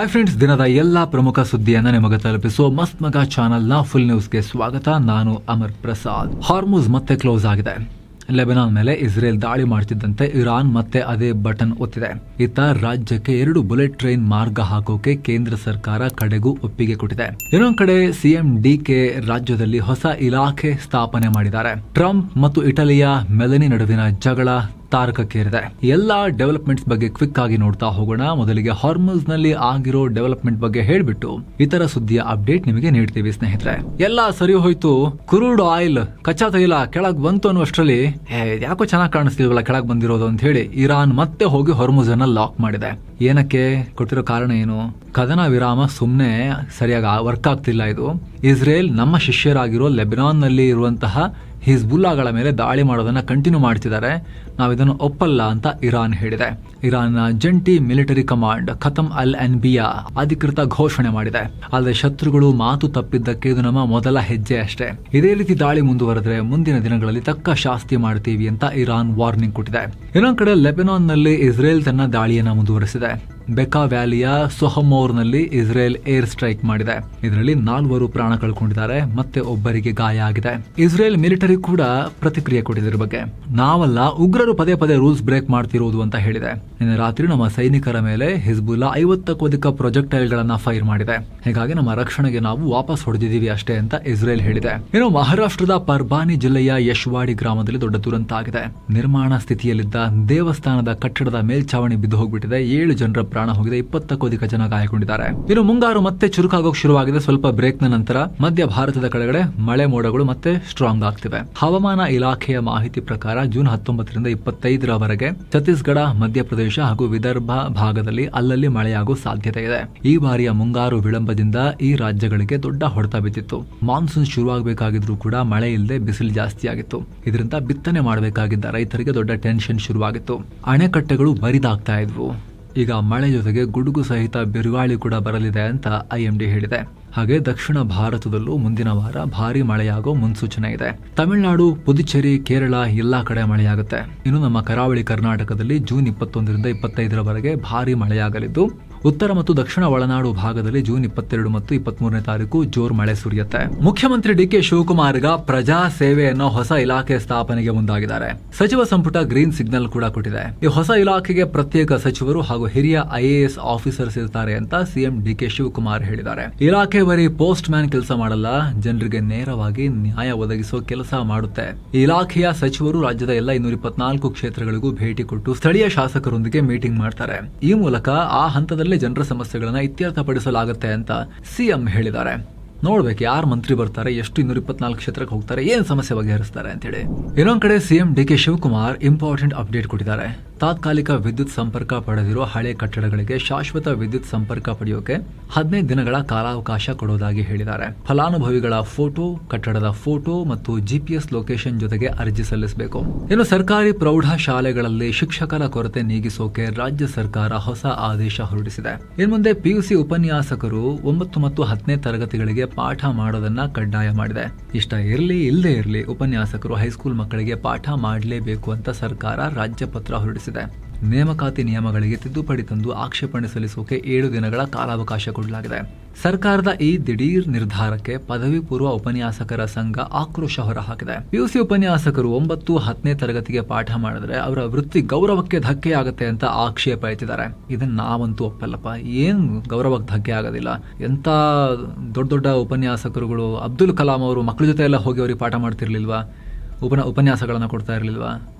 Hi friends, ದಿನದ ಎಲ್ಲಾ ಪ್ರಮುಖ ಸುದ್ದಿಯನ್ನು ನಿಮಗೆ ತಲುಪಿಸುವ ಮಸ್ತ್ ಮಗ ಚಾನಲ್ನ ಫುಲ್ ನ್ಯೂಸ್ಗೆ ಸ್ವಾಗತ. ನಾನು ಅಮರ್ ಪ್ರಸಾದ್. ಹಾರ್ಮುಜ್ ಮತ್ತೆ ಕ್ಲೋಸ್ ಆಗಿದೆ. ಲೆಬನಾನ್ ಮೇಲೆ ಇಸ್ರೇಲ್ ದಾಳಿ ಮಾಡ್ತಿದ್ದಂತೆ ಇರಾನ್ ಮತ್ತೆ ಅದೇ ಬಟನ್ ಒತ್ತಿದೆ. ಇತ್ತ ರಾಜ್ಯಕ್ಕೆ 2 ಬುಲೆಟ್ ಟ್ರೈನ್ ಮಾರ್ಗ ಹಾಕೋಕೆ ಕೇಂದ್ರ ಸರ್ಕಾರ ಕಡೆಗೂ ಒಪ್ಪಿಗೆ ಕೊಟ್ಟಿದೆ. ಇನ್ನೊಂದ್ ಕಡೆ ಸಿಎಂ ಡಿಕೆ ರಾಜ್ಯದಲ್ಲಿ ಹೊಸ ಇಲಾಖೆ ಸ್ಥಾಪನೆ ಮಾಡಿದ್ದಾರೆ. ಟ್ರಂಪ್ ಮತ್ತು ಇಟಲಿಯ ಮೆಲನಿ ನಡುವಿನ ಜಗಳ ತಾರಕಕ್ಕೇರಿದೆ. ಎಲ್ಲಾ ಡೆವಲಪ್ಮೆಂಟ್ಸ್ ಬಗ್ಗೆ ಕ್ವಿಕ್ ಆಗಿ ನೋಡ್ತಾ ಹೋಗೋಣ. ಮೊದಲಿಗೆ ಹಾರ್ಮುಜ್ ನಲ್ಲಿ ಆಗಿರೋ ಡೆವಲಪ್ಮೆಂಟ್ ಬಗ್ಗೆ ಹೇಳ್ಬಿಟ್ಟು ಇತರ ಸುದ್ದಿಯ ಅಪ್ಡೇಟ್ ನಿಮಗೆ ನೀಡ್ತೀವಿ ಸ್ನೇಹಿತರೆ. ಎಲ್ಲಾ ಸರಿ ಹೋಯ್ತು, ಕ್ರೂಡ್ ಆಯಿಲ್ ಕಚ್ಚಾ ತೈಲ ಕೆಳಗ್ ಬಂತು ಅನ್ನುವಷ್ಟರಲ್ಲಿ ಯಾಕೋ ಚೆನ್ನಾಗಿ ಕಾಣಿಸ್ತಿಲ್ವಲ್ಲ ಕೆಳಗ್ ಬಂದಿರೋದು ಅಂತ ಹೇಳಿ ಇರಾನ್ ಮತ್ತೆ ಹೋಗಿ ಹಾರ್ಮುಜ್ ಅನ್ನ ಲಾಕ್ ಮಾಡಿದೆ. ಏನಕ್ಕೆ ಕೊಟ್ಟಿರೋ ಕಾರಣ ಏನು? ಕದನ ವಿರಾಮ ಸುಮ್ನೆ ಸರಿಯಾಗಿ ವರ್ಕ್ ಆಗ್ತಿಲ್ಲ. ಇದು ಇಸ್ರೇಲ್ ನಮ್ಮ ಶಿಷ್ಯರಾಗಿರೋ ಲೆಬನಾನ್ ನಲ್ಲಿ ಇರುವಂತಹ ಹಿಜ್ಬುಲ್ಲಾಗಳ ಮೇಲೆ ದಾಳಿ ಮಾಡೋದನ್ನ ಕಂಟಿನ್ಯೂ ಮಾಡ್ತಿದ್ದಾರೆ, ನಾವು ಇದನ್ನು ಒಪ್ಪಲ್ಲ ಅಂತ ಇರಾನ್ ಹೇಳಿದೆ. ಇರಾನ್ನ ಜಂಟಿ ಮಿಲಿಟರಿ ಕಮಾಂಡ್ ಖತಮ್ ಅಲ್ ಅನ್ಬಿಯಾ ಅಧಿಕೃತ ಘೋಷಣೆ ಮಾಡಿದೆ. ಅಲ್ಲದೆ ಶತ್ರುಗಳು ಮಾತು ತಪ್ಪಿದ್ದಕ್ಕೆ ಇದು ನಮ್ಮ ಮೊದಲ ಹೆಜ್ಜೆ ಅಷ್ಟೇ, ಇದೇ ರೀತಿ ದಾಳಿ ಮುಂದುವರೆದ್ರೆ ಮುಂದಿನ ದಿನಗಳಲ್ಲಿ ತಕ್ಕ ಶಾಸ್ತಿ ಮಾಡ್ತೀವಿ ಅಂತ ಇರಾನ್ ವಾರ್ನಿಂಗ್ ಕೊಟ್ಟಿದೆ. ಇನ್ನೊಂದ್ ಕಡೆ ಲೆಬನಾನ್ ನಲ್ಲಿ ಇಸ್ರೇಲ್ ತನ್ನ ದಾಳಿಯನ್ನ ಮುಂದುವರೆಸಿದೆ. ಬೆಕಾ ವ್ಯಾಲಿಯ ಸೊಹಮೋರ್ ನಲ್ಲಿ ಇಸ್ರೇಲ್ ಏರ್ ಸ್ಟ್ರೈಕ್ ಮಾಡಿದೆ. ಇದರಲ್ಲಿ 4 ಪ್ರಾಣ ಕಳ್ಕೊಂಡಿದ್ದಾರೆ, ಮತ್ತೆ ಒಬ್ಬರಿಗೆ ಗಾಯ ಆಗಿದೆ. ಇಸ್ರೇಲ್ ಮಿಲಿಟರಿ ಕೂಡ ಪ್ರತಿಕ್ರಿಯೆ ಕೊಟ್ಟಿದ್ರ ಬಗ್ಗೆ. ನಾವಲ್ಲ, ಉಗ್ರರು ಪದೇ ಪದೇ ರೂಲ್ಸ್ ಬ್ರೇಕ್ ಮಾಡ್ತಿರೋದು ಅಂತ ಹೇಳಿದೆ. ನಿನ್ನೆ ರಾತ್ರಿ ನಮ್ಮ ಸೈನಿಕರ ಮೇಲೆ ಹಿಜ್ಬುಲ್ಲಾ 50ಕ್ಕೂ ಅಧಿಕ ಪ್ರೊಜೆಕ್ಟೈಲ್ ಗಳನ್ನ ಫೈರ್ ಮಾಡಿದೆ, ಹೀಗಾಗಿ ನಮ್ಮ ರಕ್ಷಣೆಗೆ ನಾವು ವಾಪಸ್ ಹೊಡೆದಿದ್ದೀವಿ ಅಷ್ಟೇ ಅಂತ ಇಸ್ರೇಲ್ ಹೇಳಿದೆ. ಇನ್ನು ಮಹಾರಾಷ್ಟ್ರದ ಪರ್ಬಾನಿ ಜಿಲ್ಲೆಯ ಯಶ್ವಾಡಿ ಗ್ರಾಮದಲ್ಲಿ ದೊಡ್ಡ ದುರಂತ ಆಗಿದೆ. ನಿರ್ಮಾಣ ಸ್ಥಿತಿಯಲ್ಲಿದ್ದ ದೇವಸ್ಥಾನದ ಕಟ್ಟಡದ ಮೇಲ್ಛಾವಣಿ ಬಿದ್ದು ಹೋಗ್ಬಿಟ್ಟಿದೆ. 7 ಜನರ ಪ್ರಾಣ ಹೋಗಿದೆ, 20ಕ್ಕೂ ಅಧಿಕ ಜನ ಗಾಯಗೊಂಡಿದ್ದಾರೆ. ಇನ್ನು ಮುಂಗಾರು ಮತ್ತೆ ಚುರುಕಾಗೋಕ್ ಶುರುವಾಗಿದೆ. ಸ್ವಲ್ಪ ಬ್ರೇಕ್ ನ ನಂತರ ಮಧ್ಯ ಭಾರತದ ಕೆಳಗಡೆ ಮಳೆ ಮೋಡಗಳು ಮತ್ತೆ ಸ್ಟ್ರಾಂಗ್ ಆಗ್ತಿವೆ. ಹವಾಮಾನ ಇಲಾಖೆಯ ಮಾಹಿತಿ ಪ್ರಕಾರ ಜೂನ್ 19ರಿಂದ 25ರವರೆಗೆ ಛತ್ತೀಸ್ಗಢ, ಮಧ್ಯಪ್ರದೇಶ ಹಾಗೂ ವಿದರ್ಭ ಭಾಗದಲ್ಲಿ ಅಲ್ಲಲ್ಲಿ ಮಳೆಯಾಗುವ ಸಾಧ್ಯತೆ ಇದೆ. ಈ ಬಾರಿಯ ಮುಂಗಾರು ವಿಳಂಬದಿಂದ ಈ ರಾಜ್ಯಗಳಿಗೆ ದೊಡ್ಡ ಹೊಡೆತ ಬಿದ್ದಿತ್ತು. ಮಾನ್ಸೂನ್ ಶುರುವಾಗಬೇಕಾಗಿದ್ರು ಕೂಡ ಮಳೆ ಇಲ್ಲದೆ ಬಿಸಿಲು ಜಾಸ್ತಿ ಆಗಿತ್ತು. ಇದರಿಂದ ಬಿತ್ತನೆ ಮಾಡಬೇಕಾಗಿದ್ದ ರೈತರಿಗೆ ದೊಡ್ಡ ಟೆನ್ಷನ್ ಶುರುವಾಗಿತ್ತು. ಅಣೆಕಟ್ಟೆಗಳು ಬರಿದಾಗ್ತಾ ಇದ್ವು. ಈಗ ಮಳೆ ಜೊತೆಗೆ ಗುಡುಗು ಸಹಿತ ಬಿರುಗಾಳಿ ಕೂಡ ಬರಲಿದೆ ಅಂತ IMD ಹೇಳಿದೆ. ಹಾಗೆ ದಕ್ಷಿಣ ಭಾರತದಲ್ಲೂ ಮುಂದಿನ ವಾರ ಭಾರಿ ಮಳೆಯಾಗೋ ಮುನ್ಸೂಚನೆ ಇದೆ. ತಮಿಳುನಾಡು, ಪುದುಚೇರಿ, ಕೇರಳ ಎಲ್ಲಾ ಕಡೆ ಮಳೆಯಾಗುತ್ತೆ. ಇನ್ನು ನಮ್ಮ ಕರಾವಳಿ ಕರ್ನಾಟಕದಲ್ಲಿ ಜೂನ್ 21ರಿಂದ 25ರವರೆಗೆ ಭಾರಿ ಮಳೆಯಾಗಲಿದ್ದು, ಉತ್ತರ ಮತ್ತು ದಕ್ಷಿಣ ಒಳನಾಡು ಭಾಗದಲ್ಲಿ ಜೂನ್ 22 ಮತ್ತು 23ನೇ ತಾರೀಕು ಜೋರ್ ಮಳೆ ಸುರಿಯುತ್ತೆ. ಮುಖ್ಯಮಂತ್ರಿ DK ಶಿವಕುಮಾರ್ ಈಗ ಪ್ರಜಾ ಸೇವೆ ಅನ್ನೋ ಹೊಸ ಇಲಾಖೆ ಸ್ಥಾಪನೆಗೆ ಮುಂದಾಗಿದ್ದಾರೆ. ಸಚಿವ ಸಂಪುಟ ಗ್ರೀನ್ ಸಿಗ್ನಲ್ ಕೂಡ ಕೊಟ್ಟಿದೆ. ಈ ಹೊಸ ಇಲಾಖೆಗೆ ಪ್ರತ್ಯೇಕ ಸಚಿವರು ಹಾಗೂ ಹಿರಿಯ IAS ಆಫೀಸರ್ಸ್ ಇರ್ತಾರೆ ಅಂತ CM DK ಶಿವಕುಮಾರ್ ಹೇಳಿದ್ದಾರೆ. ಇಲಾಖೆ ಬರೀ ಪೋಸ್ಟ್ ಮ್ಯಾನ್ ಕೆಲಸ ಮಾಡಲ್ಲ, ಜನರಿಗೆ ನೇರವಾಗಿ ನ್ಯಾಯ ಒದಗಿಸೋ ಕೆಲಸ ಮಾಡುತ್ತೆ. ಈ ಇಲಾಖೆಯ ಸಚಿವರು ರಾಜ್ಯದ ಎಲ್ಲ 224 ಕ್ಷೇತ್ರಗಳಿಗೂ ಭೇಟಿ ಕೊಟ್ಟು ಸ್ಥಳೀಯ ಶಾಸಕರೊಂದಿಗೆ ಮೀಟಿಂಗ್ ಮಾಡ್ತಾರೆ. ಈ ಮೂಲಕ ಆ ಹಂತದಲ್ಲಿ ಜನರ ಸಮಸ್ಯೆಗಳನ್ನ ಇತ್ಯರ್ಥಪಡಿಸಲಾಗುತ್ತೆ ಅಂತ CM ಹೇಳಿದ್ದಾರೆ. ನೋಡ್ಬೇಕು ಯಾರು ಮಂತ್ರಿ ಬರ್ತಾರೆ, ಎಷ್ಟು 224 ಕ್ಷೇತ್ರಕ್ಕೆ ಹೋಗ್ತಾರೆ, ಏನ್ ಸಮಸ್ಯೆ ಬಗೆಹರಿಸ್ತಾರೆ ಅಂತ ಹೇಳಿ. ಇನ್ನೊಂದ್ ಕಡೆ CM DK Shivakumar important update ಕೊಟ್ಟಿದ್ದಾರೆ. ತಾತ್ಕಾಲಿಕ ವಿದ್ಯುತ್ ಸಂಪರ್ಕ ಪಡೆದಿರೋ ಹಳೆ ಕಟ್ಟಡಗಳಿಗೆ ಶಾಶ್ವತ ವಿದ್ಯುತ್ ಸಂಪರ್ಕ ಪಡೆಯೋಕೆ 15 ದಿನಗಳ ಕಾಲಾವಕಾಶ ಕೊಡೋದಾಗಿ ಹೇಳಿದ್ದಾರೆ. ಫಲಾನುಭವಿಗಳ ಫೋಟೋ, ಕಟ್ಟಡದ ಫೋಟೋ ಮತ್ತು GPS ಲೊಕೇಶನ್ ಜೊತೆಗೆ ಅರ್ಜಿ ಸಲ್ಲಿಸಬೇಕು. ಇನ್ನು ಸರ್ಕಾರಿ ಪ್ರೌಢ ಶಾಲೆಗಳಲ್ಲಿ ಶಿಕ್ಷಕರ ಕೊರತೆ ನೀಗಿಸೋಕೆ ರಾಜ್ಯ ಸರ್ಕಾರ ಹೊಸ ಆದೇಶ ಹೊರಡಿಸಿದೆ. ಇನ್ನು ಮುಂದೆ PUC ಉಪನ್ಯಾಸಕರು 9 ಮತ್ತು 10ನೇ ತರಗತಿಗಳಿಗೆ ಪಾಠ ಮಾಡೋದನ್ನ ಕಡ್ಡಾಯ ಮಾಡಿದೆ. ಇಷ್ಟ ಇರಲಿ ಇಲ್ಲದೆ ಇರಲಿ, ಉಪನ್ಯಾಸಕರು ಹೈಸ್ಕೂಲ್ ಮಕ್ಕಳಿಗೆ ಪಾಠ ಮಾಡಲೇಬೇಕು ಅಂತ ಸರ್ಕಾರ ರಾಜ್ಯ ಪತ್ರ ಹೊರಡಿಸಿದೆ. ನೇಮಕಾತಿ ನಿಯಮಗಳಿಗೆ ತಿದ್ದುಪಡಿ ತಂದು ಆಕ್ಷೇಪಣೆ ಸಲ್ಲಿಸೋಕೆ 7 ದಿನಗಳ ಕಾಲಾವಕಾಶ ಕೊಡಲಾಗಿದೆ. ಸರ್ಕಾರದ ಈ ದಿಢೀರ್ ನಿರ್ಧಾರಕ್ಕೆ ಪದವಿ ಪೂರ್ವ ಉಪನ್ಯಾಸಕರ ಸಂಘ ಆಕ್ರೋಶ ಹೊರಹಾಕಿದೆ. PUC ಉಪನ್ಯಾಸಕರು 9, 10ನೇ ತರಗತಿಗೆ ಪಾಠ ಮಾಡಿದ್ರೆ ಅವರ ವೃತ್ತಿ ಗೌರವಕ್ಕೆ ಧಕ್ಕೆ ಆಗುತ್ತೆ ಅಂತ ಆಕ್ಷೇಪ ಎತ್ತಿದ್ದಾರೆ. ಇದನ್ನ ನಾವಂತೂ ಒಪ್ಪಲ್ಲಪ್ಪ. ಏನ್ ಗೌರವಕ್ಕೆ ಧಕ್ಕೆ ಆಗೋದಿಲ್ಲ. ಎಂತ ದೊಡ್ಡ ದೊಡ್ಡ ಉಪನ್ಯಾಸಕರುಗಳು, ಅಬ್ದುಲ್ ಕಲಾಂ ಅವರು ಮಕ್ಕಳ ಜೊತೆ ಎಲ್ಲ ಹೋಗಿ ಅವ್ರಿಗೆ ಪಾಠ ಮಾಡ್ತಿರ್ಲಿಲ್ವಾ, ಉಪನ್ಯಾಸಗಳನ್ನ ಕೊಡ್ತಾ ಇರ್ಲಿಲ್ವಾ?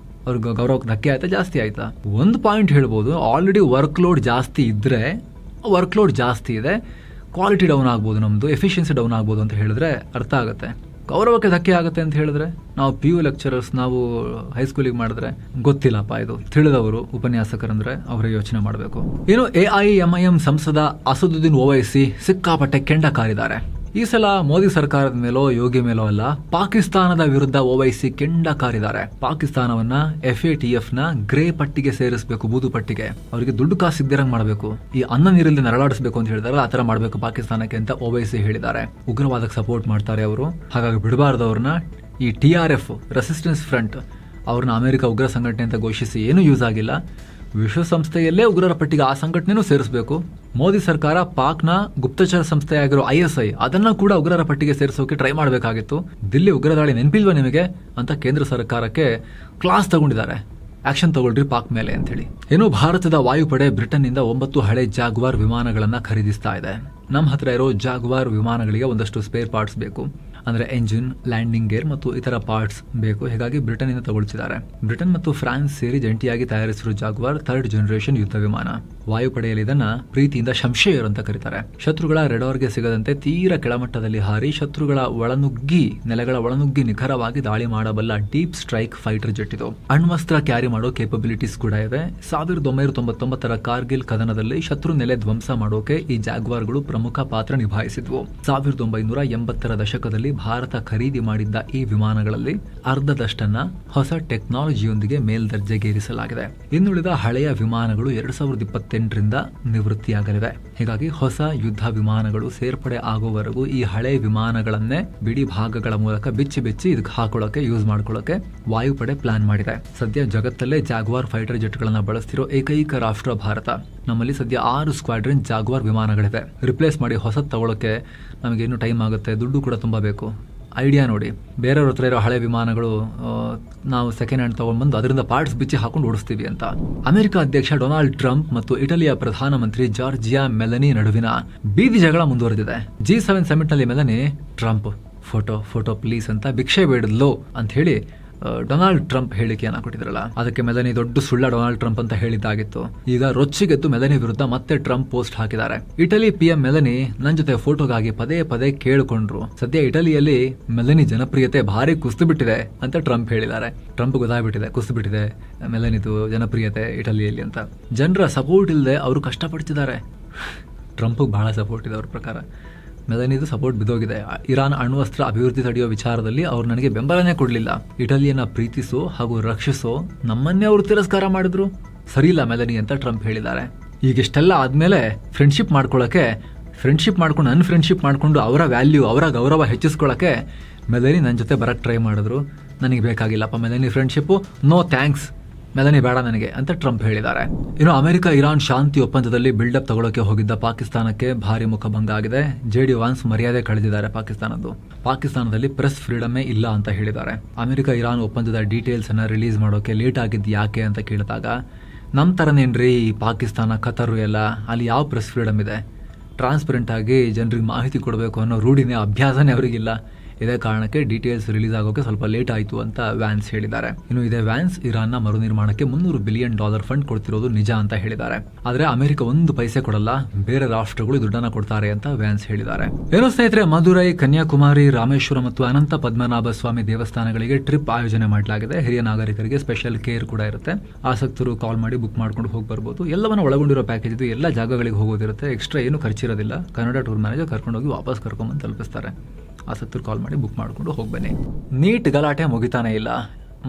ಅವ್ರಿಗೆ ಗೌರವಕ್ಕೆ ಧಕ್ಕೆ ಆಯ್ತಾ, ಜಾಸ್ತಿ ಆಯ್ತಾ? ಒಂದು ಪಾಯಿಂಟ್ ಹೇಳ್ಬೋದು, ಆಲ್ರೆಡಿ ವರ್ಕ್ ಲೋಡ್ ಜಾಸ್ತಿ ಇದ್ರೆ, ವರ್ಕ್ ಲೋಡ್ ಜಾಸ್ತಿ ಇದೆ, ಕ್ವಾಲಿಟಿ ಡೌನ್ ಆಗ್ಬೋದು, ನಮ್ದು ಎಫಿಷಿಯನ್ಸಿ ಡೌನ್ ಆಗ್ಬೋದು ಅಂತ ಹೇಳಿದ್ರೆ ಅರ್ಥ ಆಗುತ್ತೆ. ಗೌರವಕ್ಕೆ ಧಕ್ಕೆ ಆಗುತ್ತೆ ಅಂತ ಹೇಳಿದ್ರೆ, ನಾವು PU ಲೆಕ್ಚರರ್ಸ್ ನಾವು ಹೈಸ್ಕೂಲಿಗೆ ಮಾಡಿದ್ರೆ ಗೊತ್ತಿಲ್ಲಪ್ಪ. ಇದು ತಿಳಿದವರು ಉಪನ್ಯಾಸಕರಂದ್ರೆ ಅವರೇ ಯೋಚನೆ ಮಾಡಬೇಕು. ಇನ್ನು AIMIM ಸಂಸದ ಅಸದುದ್ದೀನ್ ಓವೈಸಿ ಸಿಕ್ಕಾಪಟ್ಟೆ ಕೆಂಡ ಕಾರಿದ್ದಾರೆ. ಈ ಸಲ ಮೋದಿ ಸರ್ಕಾರದ ಮೇಲೋ ಯೋಗಿ ಮೇಲೋ ಅಲ್ಲ, ಪಾಕಿಸ್ತಾನದ ವಿರುದ್ಧ ಓವೈಸಿ ಕೆಂಡ ಕಾರಿದ್ದಾರೆ. ಪಾಕಿಸ್ತಾನವನ್ನ FATF ನ ಗ್ರೇ ಪಟ್ಟಿಗೆ ಸೇರಿಸಬೇಕು, ಬೂದು ಪಟ್ಟಿಗೆ. ಅವರಿಗೆ ದುಡ್ಡು ಕಾಸು ಸಿಗದಿರಂಗ್ ಮಾಡಬೇಕು, ಈ ಅನ್ನ ನೀರಲ್ಲಿ ನರಳಾಡಿಸಬೇಕು ಅಂತ ಹೇಳಿದಾರೆ. ಆ ತರ ಮಾಡಬೇಕು ಪಾಕಿಸ್ತಾನಕ್ಕೆ ಅಂತ ಓವೈಸಿ ಹೇಳಿದ್ದಾರೆ. ಉಗ್ರವಾದಕ್ಕೆ ಸಪೋರ್ಟ್ ಮಾಡ್ತಾರೆ ಅವರು, ಹಾಗಾಗಿ ಬಿಡಬಾರ್ದು ಅವ್ರನ್ನ. ಈ TRF ರೆಸಿಸ್ಟೆನ್ಸ್ ಫ್ರಂಟ್ ಅವ್ರನ್ನ ಅಮೆರಿಕ ಉಗ್ರ ಸಂಘಟನೆ ಅಂತ ಘೋಷಿಸಿ ಏನೂ ಯೂಸ್ ಆಗಿಲ್ಲ. ವಿಶ್ವಸಂಸ್ಥೆಯಲ್ಲೇ ಉಗ್ರರ ಪಟ್ಟಿಗೆ ಆ ಸಂಘಟನೆನೂ ಸೇರಿಸಬೇಕು. ಮೋದಿ ಸರ್ಕಾರ ಪಾಕ್ನ ಗುಪ್ತಚರ ಸಂಸ್ಥೆಯಾಗಿರೋ ISI ಅದನ್ನ ಕೂಡ ಉಗ್ರರ ಪಟ್ಟಿಗೆ ಸೇರಿಸೋಕೆ ಟ್ರೈ ಮಾಡಬೇಕಾಗಿತ್ತು. ದಿಲ್ಲಿ ಉಗ್ರ ದಾಳಿ ನೆನಪಿಲ್ವಾ ನಿಮಗೆ ಅಂತ ಕೇಂದ್ರ ಸರ್ಕಾರಕ್ಕೆ ಕ್ಲಾಸ್ ತಗೊಂಡಿದ್ದಾರೆ. ಆಕ್ಷನ್ ತಗೊಳ್ರಿ ಪಾಕ್ ಮೇಲೆ ಅಂತ ಹೇಳಿ. ಏನು ಭಾರತದ ವಾಯುಪಡೆ ಬ್ರಿಟನ್ನಿಂದ 9 ಹಳೆ ಜಾಗ್ವಾರ್ ವಿಮಾನಗಳನ್ನ ಖರೀದಿಸ್ತಾ ಇದೆ. ನಮ್ಮ ಹತ್ರ ಇರೋ ಜಾಗ್ವಾರ್ ವಿಮಾನಗಳಿಗೆ ಒಂದಷ್ಟು ಸ್ಪೇರ್ ಪಾರ್ಟ್ಸ್ ಬೇಕು. ಅಂದ್ರೆ ಎಂಜಿನ್, ಲ್ಯಾಂಡಿಂಗ್ ಗೇರ್ ಮತ್ತು ಇತರ ಪಾರ್ಟ್ಸ್ ಬೇಕು. ಹೀಗಾಗಿ ಬ್ರಿಟನ್ ಇಂದ ತಗೊಳ್ತಿದ್ದಾರೆ. ಬ್ರಿಟನ್ ಮತ್ತು ಫ್ರಾನ್ಸ್ ಸೇರಿ ಜಂಟಿಯಾಗಿ ತಯಾರಿಸಿರುವ ಜಾಗ್ವಾರ್ 3rd ಜನರೇಷನ್ ಯುದ್ಧ ವಿಮಾನ. ವಾಯುಪಡೆಯಲ್ಲಿ ಇದನ್ನ ಪ್ರೀತಿಯಿಂದ ಶಂಶೇರ್ ಅಂತ ಕರೀತಾರೆ. ಶತ್ರುಗಳ ರೆಡಾರ್ಗೆ ಸಿಗದಂತೆ ತೀರ ಕೆಳಮಟ್ಟದಲ್ಲಿ ಹಾರಿ ಶತ್ರುಗಳ ನೆಲೆಗಳ ಒಳನುಗ್ಗಿ ನಿಖರವಾಗಿ ದಾಳಿ ಮಾಡಬಲ್ಲ ಡೀಪ್ ಸ್ಟ್ರೈಕ್ ಫೈಟರ್ ಜೆಟ್ ಇದು. ಅಣ್ವಸ್ತ್ರ ಕ್ಯಾರಿ ಮಾಡೋ ಕೇಪಬಿಲಿಟೀಸ್ ಕೂಡ ಇದೆ. 1999ರ ಕಾರ್ಗಿಲ್ ಕದನದಲ್ಲಿ ಶತ್ರು ನೆಲೆ ಧ್ವಂಸ ಮಾಡೋಕೆ ಈ ಜಾಗ್ವಾರ್ಗಳು ಪ್ರಮುಖ ಪಾತ್ರ ನಿಭಾಯಿಸಿದ್ವು. 1980ರ ದಶಕದಲ್ಲಿ ಭಾರತ ಖರೀದಿ ಮಾಡಿದ್ದ ಈ ವಿಮಾನಗಳಲ್ಲಿ ಅರ್ಧದಷ್ಟನ್ನ ಹೊಸ ಟೆಕ್ನಾಲಜಿಯೊಂದಿಗೆ ಮೇಲ್ದರ್ಜೆಗೇರಿಸಲಾಗಿದೆ. ಇನ್ನುಳಿದ ಹಳೆಯ ವಿಮಾನಗಳು 2028ರಿಂದ ನಿವೃತ್ತಿಯಾಗಲಿವೆ. ಹೀಗಾಗಿ ಹೊಸ ಯುದ್ಧ ವಿಮಾನಗಳು ಸೇರ್ಪಡೆ ಆಗೋವರೆಗೂ ಈ ಹಳೆ ವಿಮಾನಗಳನ್ನೇ ಬಿಡಿ ಭಾಗಗಳ ಮೂಲಕ ಬಿಚ್ಚಿ ಇದಕ್ಕೆ ಹಾಕೊಳ್ಳೋಕೆ ಯೂಸ್ ಮಾಡ್ಕೊಳ್ಳೋಕೆ ವಾಯುಪಡೆ ಪ್ಲಾನ್ ಮಾಡಿದೆ. ಸದ್ಯ ಜಗತ್ತಲ್ಲೇ ಜಾಗ್ವಾರ್ ಫೈಟರ್ ಜೆಟ್ಗಳನ್ನ ಬಳಸ್ತಿರೋ ಏಕೈಕ ರಾಷ್ಟ್ರ ಭಾರತ. ನಮ್ಮಲ್ಲಿ ಸದ್ಯ 6 ಸ್ಕ್ವಾಡ್ರನ್ ಜಾಗ್ವಾರ್ ವಿಮಾನಗಳಿವೆ. ರಿಪ್ಲೇಸ್ ಮಾಡಿ ಹೊಸದ್ ತಗೊಳ್ಳೋಕೆ ನಮಗೇನು ಟೈಮ್ ಆಗುತ್ತೆ, ದುಡ್ಡು ಕೂಡ ತುಂಬಾ ಬೇಕು. ಐಡಿಯಾ ನೋಡಿ, ಬೇರೆಯವ್ರ ಹತ್ರ ಇರೋ ಹಳೆ ವಿಮಾನಗಳು ನಾವು ಸೆಕೆಂಡ್ ಹ್ಯಾಂಡ್ ತಗೊಂಡ್ಬಂದು ಅದರಿಂದ ಪಾರ್ಟ್ಸ್ ಬಿಚ್ಚಿ ಹಾಕೊಂಡು ಓಡಿಸ್ತೀವಿ ಅಂತ. ಅಮೆರಿಕ ಅಧ್ಯಕ್ಷ ಡೊನಾಲ್ಡ್ ಟ್ರಂಪ್ ಮತ್ತು ಇಟಲಿಯ ಪ್ರಧಾನಮಂತ್ರಿ ಜಾರ್ಜಿಯಾ ಮೆಲನಿ ನಡುವಿನ ಬೀದಿ ಜಗಳ ಮುಂದುವರೆದಿದೆ. G7 ಸಮಿಟ್ ನಲ್ಲಿ ಮೆಲನಿ ಟ್ರಂಪ್ ಫೋಟೋ ಪ್ಲೀಸ್ ಅಂತ ಭಿಕ್ಷೆ ಬೇಡದ್ಲು ಅಂತ ಹೇಳಿ ಡೊನಾಲ್ಡ್ ಟ್ರಂಪ್ ಹೇಳಿಕೆಯನ್ನ ಕೊಟ್ಟಿದ್ರಲ್ಲ, ಅದಕ್ಕೆ ಮೆಲನಿ ದೊಡ್ಡ ಸುಳ್ಳ ಡೊನಾಲ್ಡ್ ಟ್ರಂಪ್ ಅಂತ ಹೇಳಿದ್ದಾಗಿತ್ತು. ಈಗ ರೊಚ್ಚಿಗೆದ್ದು ಮೆಲನಿ ವಿರುದ್ಧ ಮತ್ತೆ ಟ್ರಂಪ್ ಪೋಸ್ಟ್ ಹಾಕಿದ್ದಾರೆ. ಇಟಲಿ PM ಮೆಲನಿ ನನ್ನ ಜೊತೆ ಫೋಟೋಗಾಗಿ ಪದೇ ಕೇಳಿಕೊಂಡ್ರು. ಸದ್ಯ ಇಟಲಿಯಲ್ಲಿ ಮೆಲನಿ ಜನಪ್ರಿಯತೆ ಭಾರಿ ಕುಸಿದು ಬಿಟ್ಟಿದೆ ಅಂತ ಟ್ರಂಪ್ ಹೇಳಿದ್ದಾರೆ. ಟ್ರಂಪ್ ಗೊತ್ತಾಗ್ಬಿಟ್ಟಿದೆ ಕುಸಿದು ಬಿಟ್ಟಿದೆ ಮೆಲನಿದು ಜನಪ್ರಿಯತೆ ಇಟಲಿಯಲ್ಲಿ ಅಂತ. ಜನರ ಸಪೋರ್ಟ್ ಇಲ್ಲದೆ ಅವರು ಕಷ್ಟಪಡ್ತಿದ್ದಾರೆ. ಟ್ರಂಪ್ ಬಹಳ ಸಪೋರ್ಟ್ ಇದೆ ಅವ್ರ ಪ್ರಕಾರ. ಮೆಲನಿದು ಸಪೋರ್ಟ್ ಬಿದ್ದೋಗಿದೆ. ಇರಾನ್ ಅಣ್ವಸ್ತ್ರ ಅಭಿವೃದ್ಧಿ ತಡೆಯೋ ವಿಚಾರದಲ್ಲಿ ಅವ್ರು ನನಗೆ ಬೆಂಬಲನೇ ಕೊಡಲಿಲ್ಲ. ಇಟಲಿಯನ್ನ ಪ್ರೀತಿಸೋ ಹಾಗೂ ರಕ್ಷಿಸೋ ನಮ್ಮನ್ನೇ ಅವರು ತಿರಸ್ಕಾರ ಮಾಡಿದ್ರು. ಸರಿಯಿಲ್ಲ ಮೆಲನಿ ಅಂತ ಟ್ರಂಪ್ ಹೇಳಿದ್ದಾರೆ. ಈಗ ಇಷ್ಟೆಲ್ಲ ಆದ್ಮೇಲೆ ಫ್ರೆಂಡ್ಶಿಪ್ ಮಾಡ್ಕೊಂಡು ಅನ್ಫ್ರೆಂಡ್ಶಿಪ್ ಮಾಡ್ಕೊಂಡು ಅವರ ವ್ಯಾಲ್ಯೂ ಅವರ ಗೌರವ ಹೆಚ್ಚಿಸ್ಕೊಳ್ಳೋಕೆ ಮೆಲನಿ ನನ್ನ ಜೊತೆ ಬರಕ್ಕೆ ಟ್ರೈ ಮಾಡಿದ್ರು. ನನಗೆ ಬೇಕಾಗಿಲ್ಲಪ್ಪ Melanie friendship, no thanks, Melanie ಬೇಡ ನನಗೆ ಅಂತ ಟ್ರಂಪ್ ಹೇಳಿದ್ದಾರೆ. ಇನ್ನು ಅಮೆರಿಕ ಇರಾನ್ ಶಾಂತಿ ಒಪ್ಪಂದದಲ್ಲಿ ಬಿಲ್ಡಪ್ ತಗೊಳ್ಳೋಕೆ ಹೋಗಿದ್ದ ಪಾಕಿಸ್ತಾನಕ್ಕೆ ಭಾರಿ ಮುಖಭಂಗ ಆಗಿದೆ. JD ವಾನ್ಸ್ ಮರ್ಯಾದೆ ಕಳೆದಿದ್ದಾರೆ ಪಾಕಿಸ್ತಾನದಲ್ಲಿ ಪ್ರೆಸ್ ಫ್ರೀಡಮೇ ಇಲ್ಲ ಅಂತ ಹೇಳಿದ್ದಾರೆ. ಅಮೆರಿಕ ಇರಾನ್ ಒಪ್ಪಂದದ ಡೀಟೇಲ್ಸ್ ಅನ್ನ ರಿಲೀಸ್ ಮಾಡೋಕೆ ಲೇಟ್ ಆಗಿದ್ದು ಯಾಕೆ ಅಂತ ಕೇಳಿದಾಗ, ನಮ್ಮ ತರನೇನ್ರಿ ಪಾಕಿಸ್ತಾನ ಖತರು ಎಲ್ಲ, ಅಲ್ಲಿ ಯಾವ ಪ್ರೆಸ್ ಫ್ರೀಡಮ್ ಇದೆ, ಟ್ರಾನ್ಸ್ಪರೆಂಟ್ ಆಗಿ ಜನರಿಗೆ ಮಾಹಿತಿ ಕೊಡಬೇಕು ಅನ್ನೋ ರೂಢಿನೇ ಅಭ್ಯಾಸನೇ ಅವರಿಗಿಲ್ಲ. ಇದೇ ಕಾರಣಕ್ಕೆ ಡೀಟೇಲ್ಸ್ ರಿಲೀಸ್ ಆಗೋಕೆ ಸ್ವಲ್ಪ ಲೇಟ್ ಆಯಿತು ಅಂತ ವ್ಯಾನ್ಸ್ ಹೇಳಿದ್ದಾರೆ. ಇನ್ನು ಇದೇ ವ್ಯಾನ್ಸ್ ಇರಾನ್ನ ಮರುನಿರ್ಮಾಣಕ್ಕೆ $300 ಬಿಲಿಯನ್ ಫಂಡ್ ಕೊಡ್ತಿರೋದು ನಿಜ ಅಂತ ಹೇಳಿದ್ದಾರೆ. ಆದ್ರೆ ಅಮೆರಿಕ 1 ಪೈಸೆ ಕೊಡಲ್ಲ, ಬೇರೆ ರಾಷ್ಟ್ರಗಳು ದುಡ್ಡನ್ನ ಕೊಡ್ತಾರೆ ಅಂತ ವ್ಯಾನ್ಸ್ ಹೇಳಿದ್ದಾರೆ. ಏನೋ ಸ್ನೇಹಿತರೆ, ಮಧುರೈ, ಕನ್ಯಾಕುಮಾರಿ, ರಾಮೇಶ್ವರ ಮತ್ತು ಅನಂತ ಪದ್ಮನಾಭ ಸ್ವಾಮಿ ದೇವಸ್ಥಾನಗಳಿಗೆ ಟ್ರಿಪ್ ಆಯೋಜನೆ ಮಾಡಲಾಗಿದೆ. ಹಿರಿಯ ನಾಗರಿಕರಿಗೆ ಸ್ಪೆಷಲ್ ಕೇರ್ ಕೂಡ ಇರುತ್ತೆ. ಆಸಕ್ತರು ಕಾಲ್ ಮಾಡಿ ಬುಕ್ ಮಾಡ್ಕೊಂಡು ಹೋಗಿ ಬರ್ಬೋದು. ಎಲ್ಲವನ್ನ ಒಳಗೊಂಡಿರೋ ಪ್ಯಾಕೇಜ್ ಇದು. ಎಲ್ಲ ಜಾಗಗಳಿಗೆ ಹೋಗೋದಿರುತ್ತೆ. ಎಕ್ಸ್ಟ್ರಾ ಏನು ಖರ್ಚಿರೋದಿಲ್ಲ. ಕನ್ನಡ ಟೂರ್ ಮ್ಯಾನೇಜರ್ ಕರ್ಕೊಂಡೋಗಿ ವಾಪಸ್ ಕರ್ಕೊಂಡ್ಬಂದು ತಲುಪಿಸ್ತಾರೆ. ಆಸಕ್ತರು ಕಾಲ್ ಮಾಡಿ ಬುಕ್ ಮಾಡಿಕೊಂಡು ಹೋಗ್ಬನ್ನಿ. ನೀಟ್ ಗಲಾಟೆ ಮುಗಿತಾನೆ ಇಲ್ಲ.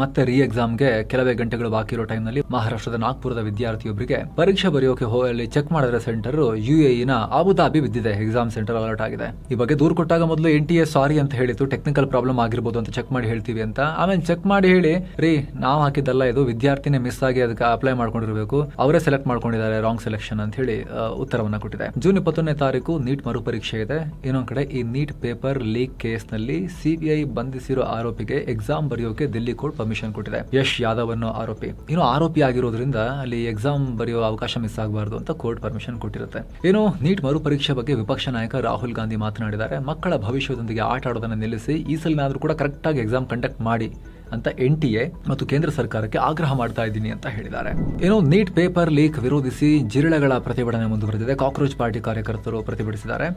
ಮತ್ತೆ ಎಕ್ಸಾಮ್ಗೆ ಕೆಲವೇ ಗಂಟೆಗಳು ಬಾಕಿ ಇರೋ ಟೈಮ್ನಲ್ಲಿ ಮಹಾರಾಷ್ಟ್ರದ ನಾಗ್ಪುರದ ವಿದ್ಯಾರ್ಥಿಯೊಬ್ಬರಿಗೆ ಪರೀಕ್ಷೆ ಬರೆಯೋಕೆ ಹೋಗಲಿ ಚೆಕ್ ಮಾಡಿದ್ರೆ ಸೆಂಟರ್ UAEನ ಅಬುಧಾಬಿ ಬಿದ್ದಿದೆ. ಎಕ್ಸಾಮ್ ಸೆಂಟರ್ ಅಲರ್ಟ್ ಆಗಿದೆ. ಈ ಬಗ್ಗೆ ದೂರು ಕೊಟ್ಟಾಗ ಮೊದಲು NTA ಸಾರಿ ಅಂತ ಹೇಳಿತ್ತು, ಟೆಕ್ನಿಕಲ್ ಪ್ರಾಬ್ಲಮ್ ಆಗಿರ್ಬೋದು ಅಂತ ಚೆಕ್ ಮಾಡಿ ಹೇಳ್ತೀವಿ ಅಂತ. ಆಮೇಲೆ ಚೆಕ್ ಮಾಡಿ ಹೇಳಿ, ರೀ ನಾವು ಹಾಕಿದ್ದಲ್ಲ, ಇದು ವಿದ್ಯಾರ್ಥಿನೇ ಮಿಸ್ ಆಗಿ ಅದಕ್ಕೆ ಅಪ್ಲೈ ಮಾಡ್ಕೊಂಡಿರ್ಬೇಕು, ಅವರೇ ಸೆಲೆಕ್ಟ್ ಮಾಡ್ಕೊಂಡಿದ್ದಾರೆ, ರಾಂಗ್ ಸೆಲೆಕ್ಷನ್ ಅಂತ ಹೇಳಿ ಉತ್ತರವನ್ನ ಕೊಟ್ಟಿದೆ. ಜೂನ್ 21ನೇ ತಾರೀಕು ನೀಟ್ ಮರುಪರೀಕ್ಷೆ ಇದೆ. ಇನ್ನೊಂದ್ ಕಡೆ ಈ ನೀಟ್ ಪೇಪರ್ ಲೀಕ್ ಕೇಸ್ ನಲ್ಲಿ CBI ಬಂಧಿಸಿರೋ ಆರೋಪಿಗೆ ಎಕ್ಸಾಮ್ ಬರೆಯೋಕೆ ದಿಲ್ಲಿ ಕೋರ್ಟ್ ಪರ್ಮಿಷನ್ ಕೊಟ್ಟಿದೆ. ಯಶ್ ಯಾದವ್ ಅನ್ನೋ ಆರೋಪಿ ಇನ್ನು ಆರೋಪಿ ಆಗಿರೋದ್ರಿಂದ ಅಲ್ಲಿ ಎಕ್ಸಾಮ್ ಬರೆಯೋ ಅವಕಾಶ ಮಿಸ್ ಆಗಬಾರ್ದು ಅಂತ ಕೋರ್ಟ್ ಪರ್ಮಿಷನ್ ಕೊಟ್ಟಿರುತ್ತೆ. ಏನು ನೀಟ್ ಮರುಪರೀಕ್ಷೆ ಬಗ್ಗೆ ವಿಪಕ್ಷ ನಾಯಕ ರಾಹುಲ್ ಗಾಂಧಿ ಮಾತನಾಡಿದ್ದಾರೆ. ಮಕ್ಕಳ ಭವಿಷ್ಯದೊಂದಿಗೆ ಆಟ ಆಡೋದನ್ನ ನಿಲ್ಲಿಸಿ ಈ ಸಲನಾದ್ರೂ ಕೂಡ ಕರೆಕ್ಟ್ ಆಗಿ ಎಕ್ಸಾಮ್ ಕಂಡಕ್ಟ್ ಮಾಡಿ ಅಂತ NTA ಮತ್ತು ಕೇಂದ್ರ ಸರ್ಕಾರಕ್ಕೆ ಆಗ್ರಹ ಮಾಡ್ತಾ ಇದ್ದೀನಿ ಅಂತ ಹೇಳಿದ್ದಾರೆ. ಏನು ನೀಟ್ ಪೇಪರ್ ಲೀಕ್ ವಿರೋಧಿಸಿ ಜಿರಳೆಗಳ ಪ್ರತಿಭಟನೆ ಮುಂದುವರೆದಿದೆ. ಕಾಕ್ರೋಚ್ ಪಾರ್ಟಿ ಕಾರ್ಯಕರ್ತರು ಪ್ರತಿಭಟಿಸಿದ್ದಾರೆ.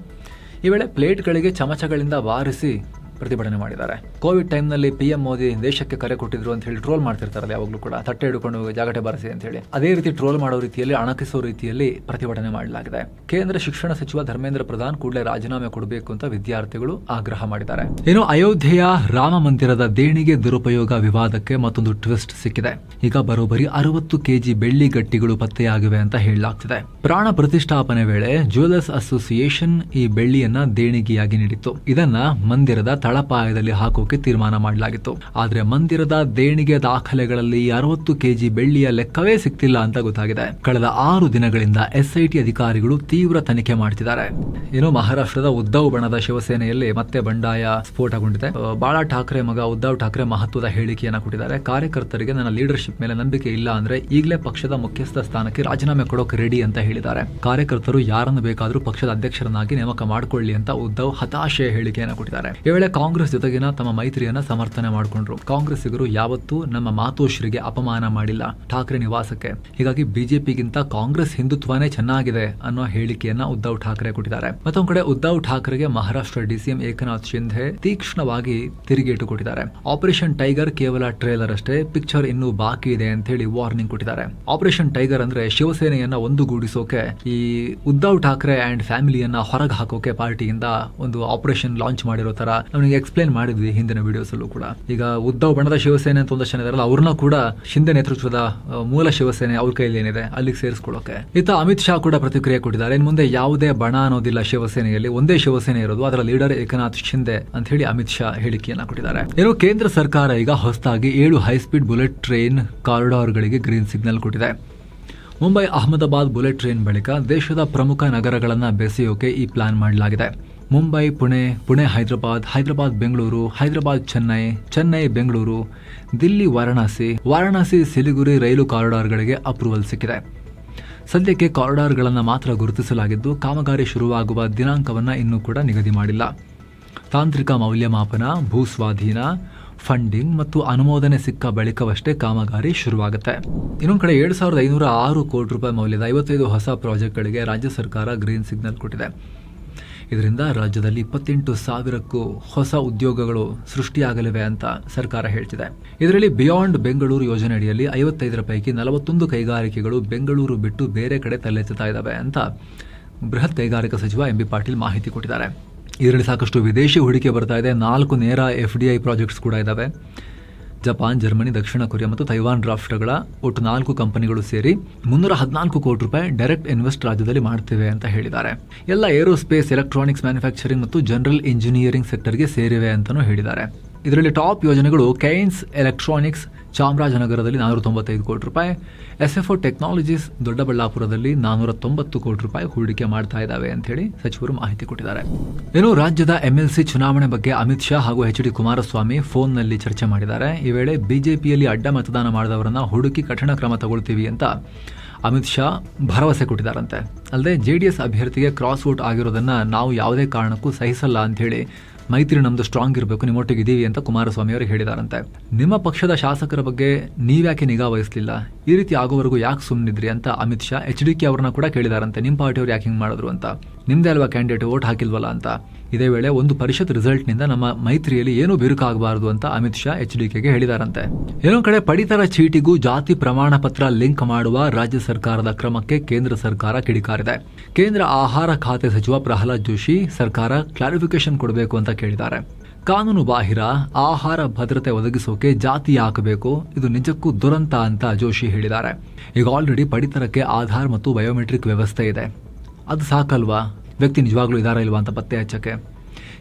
ಈ ವೇಳೆ ಪ್ಲೇಟ್ಗಳಿಗೆ ಚಮಚಗಳಿಂದ ಬಾರಿಸಿ ಪ್ರತಿಭಟನೆ ಮಾಡಿದ್ದಾರೆ. ಕೋವಿಡ್ ಟೈಮ್ನಲ್ಲಿ PM ಮೋದಿ ದೇಶಕ್ಕೆ ಕರೆ ಕೊಟ್ಟಿದ್ರು ಅಂತ ಹೇಳಿ ಟ್ರೋಲ್ ಮಾಡ್ತಿರ್ತಾರಲ್ಲ ಯಾವಾಗಲೂ ಕೂಡ, ತಟ್ಟೆ ಹಿಡ್ಕೊಂಡು ಜಾಗಟೆ ಬಾರಿಸಿ ಅಂತ ಹೇಳಿ. ಅದೇ ರೀತಿ ಟ್ರೋಲ್ ಮಾಡೋ ರೀತಿಯಲ್ಲಿ, ಅಣಕಿಸೋ ರೀತಿಯಲ್ಲಿ ಪ್ರತಿಭಟನೆ ಮಾಡಲಾಗಿದೆ. ಕೇಂದ್ರ ಶಿಕ್ಷಣ ಸಚಿವ ಧರ್ಮೇಂದ್ರ ಪ್ರಧಾನ್ ಕೂಡಲೇ ರಾಜೀನಾಮೆ ಕೊಡಬೇಕು ಅಂತ ವಿದ್ಯಾರ್ಥಿಗಳು ಆಗ್ರಹ ಮಾಡಿದ್ದಾರೆ. ಇನ್ನು ಅಯೋಧ್ಯೆಯ ರಾಮ ಮಂದಿರದ ದೇಣಿಗೆ ದುರುಪಯೋಗ ವಿವಾದಕ್ಕೆ ಮತ್ತೊಂದು ಟ್ವಿಸ್ಟ್ ಸಿಕ್ಕಿದೆ. ಈಗ ಬರೋಬ್ಬರಿ 60 kg ಬೆಳ್ಳಿ ಗಟ್ಟಿಗಳು ಪತ್ತೆಯಾಗಿವೆ ಅಂತ ಹೇಳಲಾಗ್ತಿದೆ. ಪ್ರಾಣ ಪ್ರತಿಷ್ಠಾಪನೆ ವೇಳೆ ಜ್ಯುವೆಲರ್ಸ್ ಅಸೋಸಿಯೇಷನ್ ಈ ಬೆಳ್ಳಿಯನ್ನ ದೇಣಿಗೆಯಾಗಿ ನೀಡಿತ್ತು. ಇದನ್ನ ಮಂದಿರದ ತಳಪಾಯದಲ್ಲಿ ಹಾಕೋಕೆ ತೀರ್ಮಾನ ಮಾಡಲಾಗಿತ್ತು. ಆದ್ರೆ ಮಂದಿರದ ದೇಣಿಗೆ ದಾಖಲೆಗಳಲ್ಲಿ 60 ಕೆಜಿ ಬೆಳ್ಳಿಯ ಲೆಕ್ಕವೇ ಸಿಕ್ತಿಲ್ಲ ಅಂತ ಗೊತ್ತಾಗಿದೆ. ಕಳೆದ 6 ದಿನಗಳಿಂದ ಎಸ್ಐಟಿ ಅಧಿಕಾರಿಗಳು ತೀವ್ರ ತನಿಖೆ ಮಾಡ್ತಿದ್ದಾರೆ. ಏನು ಮಹಾರಾಷ್ಟ್ರದ ಉದ್ಧವ್ ಬಣದ ಶಿವಸೇನೆಯಲ್ಲಿ ಮತ್ತೆ ಬಂಡಾಯ ಸ್ಫೋಟಗೊಂಡಿದೆ. ಬಾಳಾ ಠಾಕ್ರೆ ಮಗ ಉದ್ಧವ್ ಠಾಕ್ರೆ ಮಹತ್ವದ ಹೇಳಿಕೆಯನ್ನು ಕೊಟ್ಟಿದ್ದಾರೆ. ಕಾರ್ಯಕರ್ತರಿಗೆ ನನ್ನ ಲೀಡರ್ಶಿಪ್ ಮೇಲೆ ನಂಬಿಕೆ ಇಲ್ಲ ಅಂದ್ರೆ ಈಗಲೇ ಪಕ್ಷದ ಮುಖ್ಯಸ್ಥ ಸ್ಥಾನಕ್ಕೆ ರಾಜೀನಾಮೆ ಕೊಡೋಕೆ ರೆಡಿ ಅಂತ ಹೇಳಿದ್ದಾರೆ. ಕಾರ್ಯಕರ್ತರು ಯಾರನ್ನು ಬೇಕಾದರೂ ಪಕ್ಷದ ಅಧ್ಯಕ್ಷರನ್ನಾಗಿ ನೇಮಕ ಮಾಡಿಕೊಳ್ಳಿ ಅಂತ ಉದ್ಧವ್ ಹತಾಶೆಯ ಹೇಳಿಕೆಯನ್ನು ಕೊಟ್ಟಿದ್ದಾರೆ. ಈ ವೇಳೆ ಕಾಂಗ್ರೆಸ್ ಜೊತೆಗಿನ ತಮ್ಮ ಮೈತ್ರಿಯನ್ನ ಸಮರ್ಥನೆ ಮಾಡಿಕೊಂಡ್ರು. ಕಾಂಗ್ರೆಸ್ಸಿಗರು ಯಾವತ್ತೂ ನಮ್ಮ ಮಾತೋಶ್ರಿಗೆ ಅಪಮಾನ ಮಾಡಿಲ್ಲ ಠಾಕ್ರೆ ನಿವಾಸಕ್ಕೆ, ಹೀಗಾಗಿ ಬಿಜೆಪಿಗಿಂತ ಕಾಂಗ್ರೆಸ್ ಹಿಂದುತ್ವನೇ ಚೆನ್ನಾಗಿದೆ ಅನ್ನೋ ಹೇಳಿಕೆಯನ್ನ ಉದ್ಧವ್ ಠಾಕ್ರೆ ಕೊಟ್ಟಿದ್ದಾರೆ. ಮತ್ತೊಂದು ಕಡೆ ಉದ್ಧವ್ ಠಾಕ್ರೆಗೆ ಮಹಾರಾಷ್ಟ್ರ ಡಿಸಿಎಂ ಏಕನಾಥ್ ಶಿಂಧೆ ತೀಕ್ಷ್ಣವಾಗಿ ತಿರುಗೇಟು ಕೊಟ್ಟಿದ್ದಾರೆ. ಆಪರೇಷನ್ ಟೈಗರ್ ಕೇವಲ ಟ್ರೇಲರ್ ಅಷ್ಟೇ, ಪಿಕ್ಚರ್ ಇನ್ನೂ ಬಾಕಿ ಇದೆ ಅಂತ ಹೇಳಿ ವಾರ್ನಿಂಗ್ ಕೊಟ್ಟಿದ್ದಾರೆ. ಆಪರೇಷನ್ ಟೈಗರ್ ಅಂದ್ರೆ ಶಿವಸೇನೆಯನ್ನ ಒಂದುಗೂಡಿಸೋಕೆ, ಈ ಉದ್ಧವ್ ಠಾಕ್ರೆ ಅಂಡ್ ಫ್ಯಾಮಿಲಿಯನ್ನ ಹೊರಗೆ ಹಾಕೋಕೆ ಪಾರ್ಟಿಯಿಂದ ಒಂದು ಆಪರೇಷನ್ ಲಾಂಚ್ ಮಾಡಿರೋ ತರ ನಮಗೆ ಎಕ್ಸ್ಪ್ಲೇನ್ ಮಾಡಿದ್ವಿ ಹಿಂದಿನ ವಿಡಿಯೋಸ್ ಅಲ್ಲೂ ಕೂಡ. ಈಗ ಉದ್ಧವ್ ಬಣದ ಶಿವಸೇನೆ ಅಂತ ಒಂದಷ್ಟು ಜನ ಇದಾರಲ್ಲ, ಅವ್ರನ್ನ ಕೂಡ ಶಿಂದೆ ನೇತೃತ್ವದ ಮೂಲ ಶಿವಸೇನೆ ಅವ್ರ ಕೈಯಲ್ಲಿ ಏನಿದೆ ಅಲ್ಲಿಗೆ ಸೇರಿಸ್ಕೊಳ್ಳೋಕೆ. ಇತ್ತ ಅಮಿತ್ ಶಾ ಕೂಡ ಪ್ರತಿಕ್ರಿಯೆ ಕೊಟ್ಟಿದ್ದಾರೆ. ಇನ್ನು ಮುಂದೆ ಯಾವುದೇ ಬಣ ಅನ್ನೋದಿಲ್ಲ ಶಿವಸೇನೆಯಲ್ಲಿ, ಒಂದೇ ಶಿವಸೇನೆ ಇರೋದು, ಅದರ ಲೀಡರ್ ಏಕನಾಥ್ ಶಿಂದೆ ಅಂತ ಹೇಳಿ ಅಮಿತ್ ಶಾ ಹೇಳಿಕೆಯನ್ನ ಕೊಟ್ಟಿದ್ದಾರೆ. ಏನು ಕೇಂದ್ರ ಸರ್ಕಾರ ಈಗ ಹೊಸದಾಗಿ 7 ಹೈಸ್ಪೀಡ್ ಬುಲೆಟ್ ಟ್ರೈನ್ ಕಾರಿಡಾರ್ಗಳಿಗೆ ಗ್ರೀನ್ ಸಿಗ್ನಲ್ ಕೊಟ್ಟಿದೆ. ಮುಂಬೈ ಅಹಮದಾಬಾದ್ ಬುಲೆಟ್ ಟ್ರೈನ್ ಬಳಿಕ ದೇಶದ ಪ್ರಮುಖ ನಗರಗಳನ್ನು ಬೆಸೆಯೋಕೆ ಈ ಪ್ಲಾನ್ ಮಾಡಲಾಗಿದೆ. ಮುಂಬೈ ಪುಣೆ, ಪುಣೆ ಹೈದರಾಬಾದ್, ಹೈದರಾಬಾದ್ ಬೆಂಗಳೂರು, ಹೈದರಾಬಾದ್ ಚೆನ್ನೈ, ಚೆನ್ನೈ ಬೆಂಗಳೂರು, ದಿಲ್ಲಿ ವಾರಣಾಸಿ, ವಾರಣಾಸಿ ಸಿಲಿಗುರಿ ರೈಲು ಕಾರಿಡಾರ್ಗಳಿಗೆ ಅಪ್ರೂವಲ್ ಸಿಕ್ಕಿದೆ. ಸದ್ಯಕ್ಕೆ ಕಾರಿಡಾರ್ಗಳನ್ನು ಮಾತ್ರ ಗುರುತಿಸಲಾಗಿದ್ದು ಕಾಮಗಾರಿ ಶುರುವಾಗುವ ದಿನಾಂಕವನ್ನು ಇನ್ನೂ ಕೂಡ ನಿಗದಿ ಮಾಡಿಲ್ಲ. ತಾಂತ್ರಿಕ ಮೌಲ್ಯಮಾಪನ, ಭೂಸ್ವಾಧೀನ, ಫಂಡಿಂಗ್ ಮತ್ತು ಅನುಮೋದನೆ ಸಿಕ್ಕ ಬಳಿಕವಷ್ಟೇ ಕಾಮಗಾರಿ ಶುರುವಾಗುತ್ತೆ. ಇನ್ನೊಂದು ಕಡೆ 7,506 ಕೋಟಿ ರೂಪಾಯಿ ಮೌಲ್ಯದ 55 ಹೊಸ ಪ್ರಾಜೆಕ್ಟ್ಗಳಿಗೆ ರಾಜ್ಯ ಸರ್ಕಾರ ಗ್ರೀನ್ ಸಿಗ್ನಲ್ ಕೊಟ್ಟಿದೆ. ಇದರಿಂದ ರಾಜ್ಯದಲ್ಲಿ 28,000ಕ್ಕೂ ಹೊಸ ಉದ್ಯೋಗಗಳು ಸೃಷ್ಟಿಯಾಗಲಿವೆ ಅಂತ ಸರ್ಕಾರ ಹೇಳ್ತಿದೆ. ಇದರಲ್ಲಿ ಬಿಯಾಂಡ್ ಬೆಂಗಳೂರು ಯೋಜನೆ ಅಡಿಯಲ್ಲಿ 55ರ ಪೈಕಿ 41 ಕೈಗಾರಿಕೆಗಳು ಬೆಂಗಳೂರು ಬಿಟ್ಟು ಬೇರೆ ಕಡೆ ತಲೆೆತ್ತುತ್ತಾ ಇದ್ದಾವೆ ಅಂತ ಬೃಹತ್ ಕೈಗಾರಿಕಾ ಸಚಿವ ಎಂ ಬಿ ಪಾಟೀಲ್ ಮಾಹಿತಿ ಕೊಟ್ಟಿದ್ದಾರೆ. ಇದರಲ್ಲಿ ಸಾಕಷ್ಟು ವಿದೇಶಿ ಹೂಡಿಕೆ ಬರ್ತಾ ಇದೆ. 4 ನೇರ FDI ಪ್ರಾಜೆಕ್ಟ್ಸ್ ಕೂಡ ಇದ್ದಾವೆ. ಜಪಾನ್, ಜರ್ಮನಿ, ದಕ್ಷಿಣ ಕೊರಿಯಾ ಮತ್ತು ತೈವಾನ್ ರಾಷ್ಟ್ರಗಳ ಒಟ್ಟು 4 ಕಂಪನಿಗಳು ಸೇರಿ 314 ಕೋಟಿ ರೂಪಾಯಿ ಡೈರೆಕ್ಟ್ ಇನ್ವೆಸ್ಟ್ ರಾಜ್ಯದಲ್ಲಿ ಮಾಡ್ತಿವೆ ಅಂತ ಹೇಳಿದ್ದಾರೆ. ಎಲ್ಲ ಏರೋಸ್ಪೇಸ್, ಎಲೆಕ್ಟ್ರಾನಿಕ್ಸ್ ಮ್ಯಾನುಫ್ಯಾಕ್ಚರಿಂಗ್ ಮತ್ತು ಜನರಲ್ ಇಂಜಿನಿಯರಿಂಗ್ ಸೆಕ್ಟರ್ಗೆ ಸೇರಿವೆ ಅಂತಲೂ ಹೇಳಿದ್ದಾರೆ. ಇದರಲ್ಲಿ ಟಾಪ್ ಯೋಜನೆಗಳು ಕೈನ್ಸ್ ಎಲೆಕ್ಟ್ರಾನಿಕ್ಸ್ ಚಾಮರಾಜನಗರದಲ್ಲಿ 495 ಕೋಟಿ ರೂಪಾಯಿ, SFO ಟೆಕ್ನಾಲಜೀಸ್ ದೊಡ್ಡಬಳ್ಳಾಪುರದಲ್ಲಿ 490 ಕೋಟಿ ರೂಪಾಯಿ ಹೂಡಿಕೆ ಮಾಡ್ತಾ ಇದ್ದಾವೆ ಅಂತ ಹೇಳಿ ಸಚಿವರು ಮಾಹಿತಿ ಕೊಟ್ಟಿದ್ದಾರೆ. ಏನು ರಾಜ್ಯದ MLC ಚುನಾವಣೆ ಬಗ್ಗೆ ಅಮಿತ್ ಶಾ ಹಾಗೂ HD ಕುಮಾರಸ್ವಾಮಿ ಫೋನ್ನಲ್ಲಿ ಚರ್ಚೆ ಮಾಡಿದ್ದಾರೆ. ಈ ವೇಳೆ ಬಿಜೆಪಿಯಲ್ಲಿ ಅಡ್ಡ ಮತದಾನ ಮಾಡಿದವರನ್ನ ಹುಡುಕಿ ಕಠಿಣ ಕ್ರಮ ತಗೊಳ್ತೀವಿ ಅಂತ ಅಮಿತ್ ಶಾ ಭರವಸೆ ಕೊಟ್ಟಿದ್ದಾರಂತೆ. ಅಲ್ಲದೆ JDS ಅಭ್ಯರ್ಥಿಗೆ ಕ್ರಾಸ್ ವೋಟ್ ಆಗಿರೋದನ್ನ ನಾವು ಯಾವುದೇ ಕಾರಣಕ್ಕೂ ಸಹಿಸಲ್ಲ ಅಂತ ಹೇಳಿ, ಮೈತ್ರಿ ನಮ್ದು ಸ್ಟ್ರಾಂಗ್ ಇರಬೇಕು, ನಿಮ್ಮೊಟ್ಟಿಗೆ ಇದೀವಿ ಅಂತ ಕುಮಾರಸ್ವಾಮಿ ಅವರು ಹೇಳಿದಾರಂತೆ. ನಿಮ್ಮ ಪಕ್ಷದ ಶಾಸಕರ ಬಗ್ಗೆ ನೀವ್ಯಾಕೆ ನಿಗಾ ವಹಿಸಲಿಲ್ಲ, ಈ ರೀತಿ ಆಗೋವರೆಗೂ ಯಾಕೆ ಸುಮ್ಮನಿದ್ರಿ ಅಂತ ಅಮಿತ್ ಶಾ HDK ಅವ್ರನ್ನ ಕೂಡ ಕೇಳಿದಾರಂತೆ. ನಿಮ್ಮ ಪಾರ್ಟಿಯವ್ರು ಯಾಕೆ ಹಿಂಗೆ ಮಾಡಿದ್ರು ಅಂತ, ನಿಮ್ದೇ ಅಲ್ವಾ ಕ್ಯಾಂಡಿಡೇಟ್, ವೋಟ್ ಹಾಕಿಲ್ವಲ್ಲ ಅಂತ. ಇದೇ ವೇಳೆ ಒಂದು ಪರಿಷತ್ ರಿಸಲ್ಟ್ನಿಂದ ನಮ್ಮ ಮೈತ್ರಿಯಲ್ಲಿ ಏನೂ ಬಿರುಕಾಗಬಾರದು ಅಂತ ಅಮಿತ್ ಶಾ HDKಗೆ ಹೇಳಿದಾರಂತೆ. ಏನೋ ಕಡೆ ಪಡಿತರ ಚೀಟಿಗೂ ಜಾತಿ ಪ್ರಮಾಣ ಪತ್ರ ಲಿಂಕ್ ಮಾಡುವ ರಾಜ್ಯ ಸರ್ಕಾರದ ಕ್ರಮಕ್ಕೆ ಕೇಂದ್ರ ಸರ್ಕಾರ ಕಿಡಿಕಾರಿದೆ. ಕೇಂದ್ರ ಆಹಾರ ಖಾತೆ ಸಚಿವ ಪ್ರಹ್ಲಾದ್ ಜೋಶಿ ಸರ್ಕಾರ ಕ್ಲಾರಿಫಿಕೇಶನ್ ಕೊಡಬೇಕು ಅಂತ ಕೇಳಿದ್ದಾರೆ. ಕಾನೂನು ಬಾಹಿರ ಆಹಾರ ಭದ್ರತೆ ಒದಗಿಸೋಕೆ ಜಾತಿ ಹಾಕಬೇಕು, ಇದು ನಿಜಕ್ಕೂ ದುರಂತ ಅಂತ ಜೋಶಿ ಹೇಳಿದ್ದಾರೆ. ಈಗ ಆಲ್ರೆಡಿ ಪಡಿತರಕ್ಕೆ ಆಧಾರ್ ಮತ್ತು ಬಯೋಮೆಟ್ರಿಕ್ ವ್ಯವಸ್ಥೆ ಇದೆ, ಅದು ಸಾಕಲ್ವಾ ವ್ಯಕ್ತಿ ನಿಜವಾಗ್ಲೂ ಇದಾರ ಇಲ್ವಾ ಅಂತ ಪತ್ತೆ ಹಚ್ಚಕ್ಕೆ?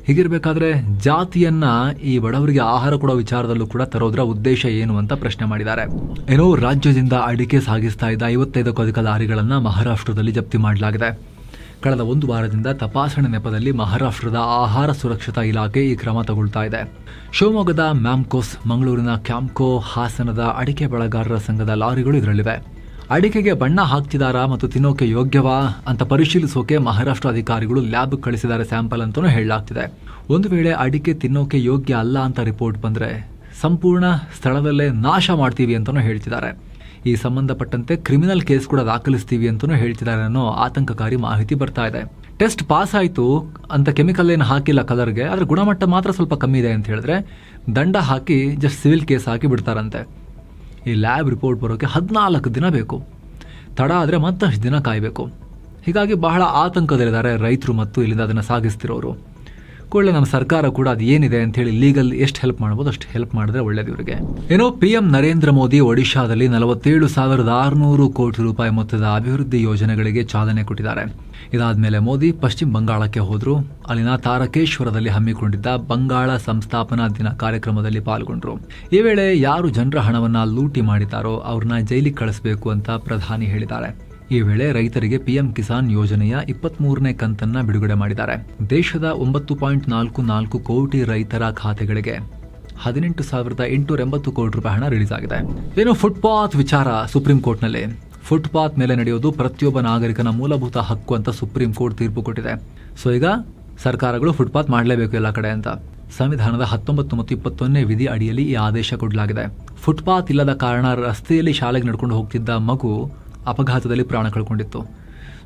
ಹೀಗಿರಬೇಕಾದ್ರೆ ಜಾತಿಯನ್ನ ಈ ಬಡವರಿಗೆ ಆಹಾರ ಕೊಡೋ ವಿಚಾರದಲ್ಲೂ ಕೂಡ ತರೋದ್ರ ಉದ್ದೇಶ ಏನು ಅಂತ ಪ್ರಶ್ನೆ ಮಾಡಿದ್ದಾರೆ. ಏನೋ ರಾಜ್ಯದಿಂದ ಅಡಿಕೆ ಸಾಗಿಸ್ತಾ ಇದ್ದ 55ಕ್ಕೂ ಅಧಿಕ ಲಾರಿಗಳನ್ನ ಮಹಾರಾಷ್ಟ್ರದಲ್ಲಿ ಜಪ್ತಿ ಮಾಡಲಾಗಿದೆ. ಕಳೆದ 1 ವಾರದಿಂದ ತಪಾಸಣೆ ನೆಪದಲ್ಲಿ ಮಹಾರಾಷ್ಟ್ರದ ಆಹಾರ ಸುರಕ್ಷತಾ ಇಲಾಖೆ ಈ ಕ್ರಮ ತಗೊಳ್ತಾ ಇದೆ. ಶಿವಮೊಗ್ಗದ ಮ್ಯಾಮ್ಕೋಸ್, ಮಂಗಳೂರಿನ ಕ್ಯಾಂಪ್ಕೋ, ಹಾಸನದ ಅಡಿಕೆ ಬೆಳೆಗಾರರ ಸಂಘದ ಲಾರಿಗಳು ಇದರಲ್ಲಿವೆ. ಅಡಿಕೆಗೆ ಬಣ್ಣ ಹಾಕ್ತಿದಾರಾ ಮತ್ತು ತಿನ್ನೋಕೆ ಯೋಗ್ಯವಾ ಅಂತ ಪರಿಶೀಲಿಸೋಕೆ ಮಹಾರಾಷ್ಟ್ರ ಅಧಿಕಾರಿಗಳು ಲ್ಯಾಬ್ ಕಳಿಸಿದ್ದಾರೆ ಸ್ಯಾಂಪಲ್ ಅಂತಲೂ ಹೇಳಲಾಗ್ತಿದೆ. ಒಂದು ವೇಳೆ ಅಡಿಕೆ ತಿನ್ನೋಕೆ ಯೋಗ್ಯ ಅಲ್ಲ ಅಂತ ರಿಪೋರ್ಟ್ ಬಂದರೆ ಸಂಪೂರ್ಣ ಸ್ಥಳದಲ್ಲೇ ನಾಶ ಮಾಡ್ತೀವಿ ಅಂತಲೂ ಹೇಳ್ತಿದ್ದಾರೆ. ಈ ಸಂಬಂಧಪಟ್ಟಂತೆ ಕ್ರಿಮಿನಲ್ ಕೇಸ್ ಕೂಡ ದಾಖಲಿಸ್ತೀವಿ ಅಂತಲೂ ಹೇಳ್ತಿದ್ದಾರೆ ಅನ್ನೋ ಆತಂಕಕಾರಿ ಮಾಹಿತಿ ಬರ್ತಾ ಇದೆ. ಟೆಸ್ಟ್ ಪಾಸ್ ಆಯಿತು ಅಂತ ಕೆಮಿಕಲ್ ಏನು ಹಾಕಿಲ್ಲ ಕಲರ್ಗೆ, ಅದರ ಗುಣಮಟ್ಟ ಮಾತ್ರ ಸ್ವಲ್ಪ ಕಮ್ಮಿ ಇದೆ ಅಂತ ಹೇಳಿದ್ರೆ ದಂಡ ಹಾಕಿ ಜಸ್ಟ್ ಸಿವಿಲ್ ಕೇಸ್ ಹಾಕಿ ಬಿಡ್ತಾರಂತೆ. ಈ ಲ್ಯಾಬ್ ರಿಪೋರ್ಟ್ ಬರೋಕ್ಕೆ 14 ದಿನ ಬೇಕು, ತಡ ಆದರೆ ಮತ್ತಷ್ಟು ದಿನ ಕಾಯಬೇಕು. ಹೀಗಾಗಿ ಬಹಳ ಆತಂಕದಲ್ಲಿದ್ದಾರೆ ರೈತರು ಮತ್ತು ಇಲ್ಲಿಂದ ಅದನ್ನು ಸಾಗಿಸ್ತಿರೋರು. ಕೂಡಲೇ ನಮ್ಮ ಸರ್ಕಾರ ಕೂಡ ಅದು ಏನಿದೆ ಅಂತ ಹೇಳಿ ಲೀಗಲ್ ಎಷ್ಟು ಹೆಲ್ಪ್ ಮಾಡ್ಬೋದು ಅಷ್ಟು ಹೆಲ್ಪ್ ಮಾಡಿದ್ರೆ ಒಳ್ಳೇದು ಇವರಿಗೆ. ಏನೋ PM ನರೇಂದ್ರ ಮೋದಿ ಒಡಿಶಾದಲ್ಲಿ 47,600 ಕೋಟಿ ರೂಪಾಯಿ ಮೊತ್ತದ ಅಭಿವೃದ್ಧಿ ಯೋಜನೆಗಳಿಗೆ ಚಾಲನೆ ಕೊಟ್ಟಿದ್ದಾರೆ. ಇದಾದ್ಮೇಲೆ ಮೋದಿ ಪಶ್ಚಿಮ ಬಂಗಾಳಕ್ಕೆ ಹೋದ್ರು. ಅಲ್ಲಿನ ತಾರಕೇಶ್ವರದಲ್ಲಿ ಹಮ್ಮಿಕೊಂಡಿದ್ದ ಬಂಗಾಳ ಸಂಸ್ಥಾಪನಾ ದಿನ ಕಾರ್ಯಕ್ರಮದಲ್ಲಿ ಪಾಲ್ಗೊಂಡ್ರು. ಈ ವೇಳೆ ಯಾರು ಜನರ ಹಣವನ್ನ ಲೂಟಿ ಮಾಡಿದ್ದಾರೋ ಅವ್ರನ್ನ ಜೈಲಿಗೆ ಕಳಿಸಬೇಕು ಅಂತ ಪ್ರಧಾನಿ ಹೇಳಿದ್ದಾರೆ. ಈ ವೇಳೆ ರೈತರಿಗೆ PM ಕಿಸಾನ್ ಯೋಜನೆಯ 23ನೇ ಕಂತನ್ನ ಬಿಡುಗಡೆ ಮಾಡಿದ್ದಾರೆ. ದೇಶದ 9.44 ಕೋಟಿ ರೈತರ ಖಾತೆಗಳಿಗೆ 18,880 ಕೋಟಿ ರೂಪಾಯಿ ಹಣ ರಿಲೀಸ್ ಆಗಿದೆ. ಏನು ಫುಟ್ಪಾತ್ ವಿಚಾರ ಸುಪ್ರೀಂ ಕೋರ್ಟ್ನಲ್ಲಿ. ಫುಟ್ಪಾತ್ ಮೇಲೆ ನಡೆಯೋದು ಪ್ರತಿಯೊಬ್ಬ ನಾಗರಿಕನ ಮೂಲಭೂತ ಹಕ್ಕು ಅಂತ ಸುಪ್ರೀಂ ಕೋರ್ಟ್ ತೀರ್ಪು ಕೊಟ್ಟಿದೆ. ಸೊ ಈಗ ಸರ್ಕಾರಗಳು ಫುಟ್ಪಾತ್ ಮಾಡಲೇಬೇಕು ಎಲ್ಲ ಕಡೆ ಅಂತ. ಸಂವಿಧಾನದ 19 ಮತ್ತು 21ನೇ ವಿಧಿ ಅಡಿಯಲ್ಲಿ ಈ ಆದೇಶ ಕೊಡಲಾಗಿದೆ. ಫುಟ್ಪಾತ್ ಇಲ್ಲದ ಕಾರಣ ರಸ್ತೆಯಲ್ಲಿ ಶಾಲೆಗೆ ನಡ್ಕೊಂಡು ಹೋಗ್ತಿದ್ದ ಮಗು ಅಪಘಾತದಲ್ಲಿ ಪ್ರಾಣ ಕಳ್ಕೊಂಡಿತ್ತು.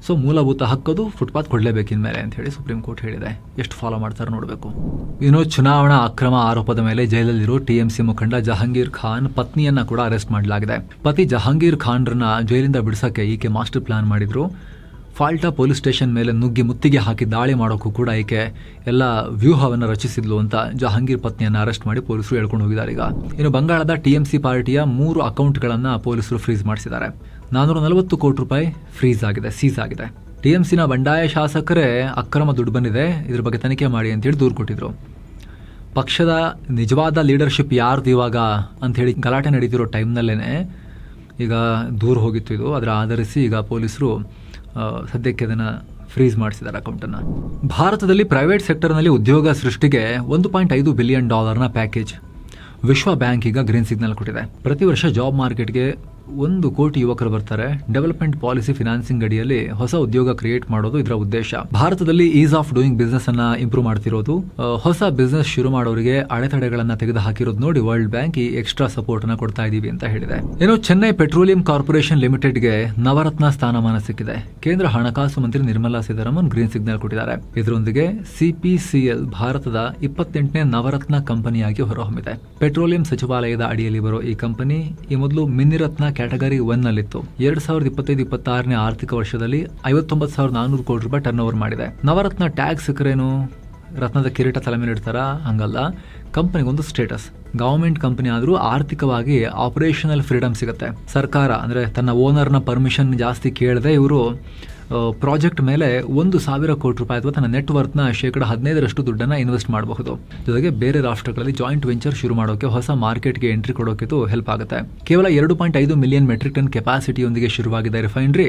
ಸೊ ಮೂಲಭೂತ ಹಕ್ಕದು ಫುಟ್ಪಾತ್ ಕೊಡಲೇಬೇಕಿನ ಮೇಲೆ ಅಂತ ಹೇಳಿ ಸುಪ್ರೀಂ ಕೋರ್ಟ್ ಹೇಳಿದೆ. ಎಷ್ಟು ಫಾಲೋ ಮಾಡ್ತಾರೆ ನೋಡಬೇಕು. ಇನ್ನು ಚುನಾವಣಾ ಅಕ್ರಮ ಆರೋಪದ ಮೇಲೆ ಜೈಲಲ್ಲಿರೋ TMC ಮುಖಂಡ ಜಹಾಂಗೀರ್ ಖಾನ್ ಪತ್ನಿಯನ್ನ ಕೂಡ ಅರೆಸ್ಟ್ ಮಾಡಲಾಗಿದೆ. ಪತಿ ಜಹಾಂಗೀರ್ ಖಾನ್ರನ್ನ ಜೈಲಿಂದ ಬಿಡಿಸಕ್ಕೆ ಈಕೆ ಮಾಸ್ಟರ್ ಪ್ಲಾನ್ ಮಾಡಿದ್ರು. ಫಾಲ್ಟಾ ಪೊಲೀಸ್ ಸ್ಟೇಷನ್ ಮೇಲೆ ನುಗ್ಗಿ ಮುತ್ತಿಗೆ ಹಾಕಿ ದಾಳಿ ಮಾಡೋಕ್ಕೂ ಕೂಡ ಈಕೆ ಎಲ್ಲ ವ್ಯೂಹವನ್ನು ರಚಿಸಿದ್ಲು ಅಂತ ಜಹಾಂಗೀರ್ ಪತ್ನಿಯನ್ನು ಅರೆಸ್ಟ್ ಮಾಡಿ ಪೊಲೀಸರು ಹೇಳ್ಕೊಂಡು ಹೋಗಿದ್ದಾರೆ. ಈಗ ಇನ್ನು ಬಂಗಾಳದ TMC ಪಾರ್ಟಿಯ 3 ಅಕೌಂಟ್ಗಳನ್ನು ಪೊಲೀಸರು ಫ್ರೀಸ್ ಮಾಡಿಸಿದ್ದಾರೆ. 440 ಕೋಟಿ ರೂಪಾಯಿ ಫ್ರೀಸ್ ಆಗಿದೆ, ಸೀಸ್ ಆಗಿದೆ. TMCನ ಬಂಡಾಯ ಶಾಸಕರೇ ಅಕ್ರಮ ದುಡ್ಡು ಬಂದಿದೆ, ಇದ್ರ ಬಗ್ಗೆ ತನಿಖೆ ಮಾಡಿ ಅಂತೇಳಿ ದೂರು ಕೊಟ್ಟಿದ್ರು. ಪಕ್ಷದ ನಿಜವಾದ ಲೀಡರ್ಶಿಪ್ ಯಾರ್ದು ಇವಾಗ ಅಂಥೇಳಿ ಗಲಾಟೆ ನಡೀತಿರೋ ಟೈಮ್ನಲ್ಲೇ ಈಗ ದೂರು ಹೋಗಿತ್ತು. ಇದು ಅದರ ಆಧರಿಸಿ ಈಗ ಪೊಲೀಸರು ಸದ್ಯಕ್ಕೆ ಅದನ್ನು ಫ್ರೀಸ್ ಮಾಡಿಸಿದ್ದಾರೆ ಅಕೌಂಟನ್ನು. ಭಾರತದಲ್ಲಿ ಪ್ರೈವೇಟ್ ಸೆಕ್ಟರ್ನಲ್ಲಿ ಉದ್ಯೋಗ ಸೃಷ್ಟಿಗೆ $1.5 ಬಿಲಿಯನ್ ಪ್ಯಾಕೇಜ್ ವಿಶ್ವ ಬ್ಯಾಂಕ್ ಈಗ ಗ್ರೀನ್ ಸಿಗ್ನಲ್ ಕೊಟ್ಟಿದೆ. ಪ್ರತಿ ವರ್ಷ ಜಾಬ್ ಮಾರ್ಕೆಟ್ಗೆ 1 ಕೋಟಿ ಯುವಕರು ಬರ್ತಾರೆ. ಡೆವಲಪ್ಮೆಂಟ್ ಪಾಲಿಸಿ ಫಿನಾನ್ಸಿಂಗ್ ಅಡಿಯಲ್ಲಿ ಹೊಸ ಉದ್ಯೋಗ ಕ್ರಿಯೇಟ್ ಮಾಡೋದು ಇದರ ಉದ್ದೇಶ. ಭಾರತದಲ್ಲಿ ಈಸ್ ಆಫ್ ಡೂಯಿಂಗ್ ಬಿಸ್ನೆಸ್ ಅನ್ನ ಇಂಪ್ರೂವ್ ಮಾಡ್ತಿರೋದು, ಹೊಸ ಬಿಸ್ನೆಸ್ ಶುರು ಮಾಡೋರಿಗೆ ಅಡೆತಡೆಗಳನ್ನ ತೆಗೆದು ಹಾಕಿರೋದು ನೋಡಿ ವರ್ಲ್ಡ್ ಬ್ಯಾಂಕ್ ಈ ಎಕ್ಸ್ಟ್ರಾ ಸಪೋರ್ಟ್ ಅನ್ನ ಕೊಡ್ತಾ ಇದೀವಿ ಅಂತ ಹೇಳಿದೆ. ಏನು ಚೆನ್ನೈ ಪೆಟ್ರೋಲಿಯಂ ಕಾರ್ಪೊರೇಷನ್ ಲಿಮಿಟೆಡ್ಗೆ ನವರತ್ನ ಸ್ಥಾನಮಾನ ಸಿಕ್ಕಿದೆ. ಕೇಂದ್ರ ಹಣಕಾಸು ಮಂತ್ರಿ ನಿರ್ಮಲಾ ಸೀತಾರಾಮನ್ ಗ್ರೀನ್ ಸಿಗ್ನಲ್ ಕೊಟ್ಟಿದ್ದಾರೆ. ಇದರೊಂದಿಗೆ CPCL ಭಾರತದ 28ನೇ ನವರತ್ನ ಕಂಪನಿಯಾಗಿ ಹೊರಹೊಮ್ಮಿದೆ. ಪೆಟ್ರೋಲಿಯಂ ಸಚಿವಾಲಯದ ಅಡಿಯಲ್ಲಿ ಬರೋ ಈ ಕಂಪನಿ ಈ ಮೊದಲು ಮಿನಿರತ್ನ ಕ್ಯಾಟಗರಿ 1 ನಲ್ಲಿತ್ತು. 2025-26ನೇ ಆರ್ಥಿಕ ವರ್ಷದಲ್ಲಿ 59,400 ಕೋಟಿ ರೂಪಾಯಿ ಟರ್ನ್ ಓವರ್ ಮಾಡಿದೆ. ನವರತ್ನ ಟ್ಯಾಗ್ ಸಿಕ್ಕರೇನು ರತ್ನದ ಕಿರೀಟ ತಲೆ ಮೇಲೆ ಇಡ್ತಾರ? ಹಂಗಲ್ಲ. ಕಂಪನಿಗೊಂದು ಸ್ಟೇಟಸ್. ಗವರ್ಮೆಂಟ್ ಕಂಪನಿ ಆದ್ರೂ ಆರ್ಥಿಕವಾಗಿ ಆಪರೇಷನಲ್ ಫ್ರೀಡಮ್ ಸಿಗುತ್ತೆ. ಸರ್ಕಾರ ಅಂದ್ರೆ ತನ್ನ ಓನರ್ನ ಪರ್ಮಿಷನ್ ಜಾಸ್ತಿ ಕೇಳದೆ ಇವರು ಪ್ರಾಜೆಕ್ಟ್ ಮೇಲೆ 1,000 ಕೋಟಿ ರೂಪಾಯಿ ಅಥವಾ ತನ್ನ ನೆಟ್ವರ್ತ್ನ 15% ದುಡ್ಡನ್ನು ಇನ್ವೆಸ್ಟ್ ಮಾಡಬಹುದು. ಜೊತೆಗೆ ಬೇರೆ ರಾಷ್ಟ್ರಗಳಲ್ಲಿ ಜಾಯಿಂಟ್ ವೆಂಚರ್ ಶುರು ಮಾಡೋಕೆ, ಹೊಸ ಮಾರ್ಕೆಟ್ಗೆ ಎಂಟ್ರಿ ಕೊಡೋಕೆ ಹೆಲ್ಪ್ ಆಗುತ್ತೆ. ಕೇವಲ 2.5 ಮಿಲಿಯನ್ ಮೆಟ್ರಿಕ್ ಟನ್ ಕೆಪಾಸಿಟಿಯೊಂದಿಗೆ ಶುರುವಾಗಿದ್ದ ರಿಫೈನರಿ